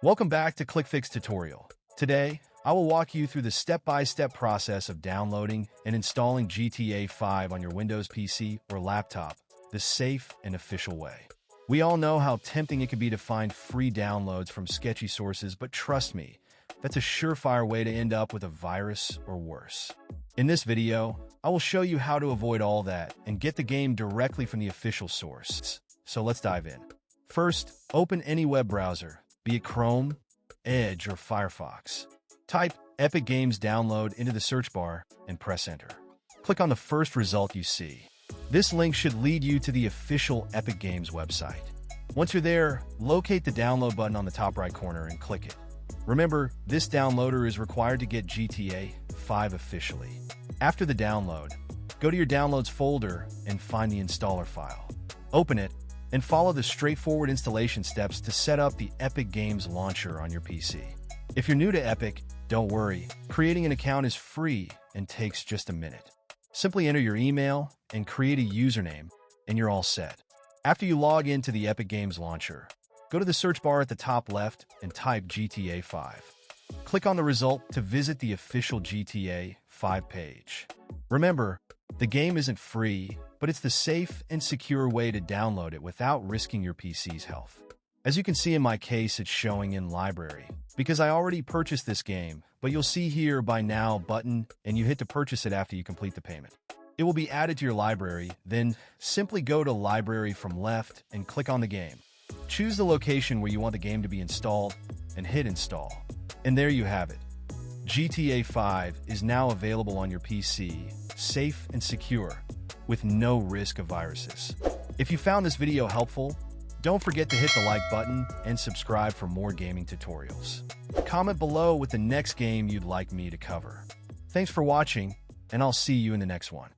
Welcome back to ClickFix tutorial. Today, I will walk you through the step-by-step process of downloading and installing GTA 5 on your Windows PC or laptop, the safe and official way. We all know how tempting it can be to find free downloads from sketchy sources, but trust me, that's a surefire way to end up with a virus or worse. In this video, I will show you how to avoid all that and get the game directly from the official source. So let's dive in. First, open any web browser, be it Chrome, Edge, or Firefox. Type Epic Games Download into the search bar and press enter. Click on the first result you see. This link should lead you to the official Epic Games website. Once you're there, locate the download button on the top right corner and click it. Remember, this downloader is required to get GTA 5 officially. After the download, go to your Downloads folder and find the installer file. Open it and follow the straightforward installation steps to set up the Epic Games launcher on your PC. If you're new to Epic, don't worry. Creating an account is free and takes just a minute. Simply enter your email and create a username, and you're all set. After you log into the Epic Games launcher, go to the search bar at the top left and type GTA 5. Click on the result to visit the official GTA 5 page. Remember, the game isn't free, but it's the safe and secure way to download it without risking your PC's health. As you can see in my case, it's showing in library, because I already purchased this game, but you'll see here Buy Now button, and you hit to purchase it after you complete the payment. It will be added to your library, then simply go to Library from left and click on the game. Choose the location where you want the game to be installed and hit Install. And there you have it. GTA 5 is now available on your PC, safe and secure, with no risk of viruses. If you found this video helpful, don't forget to hit the like button and subscribe for more gaming tutorials. Comment below with the next game you'd like me to cover. Thanks for watching, and I'll see you in the next one.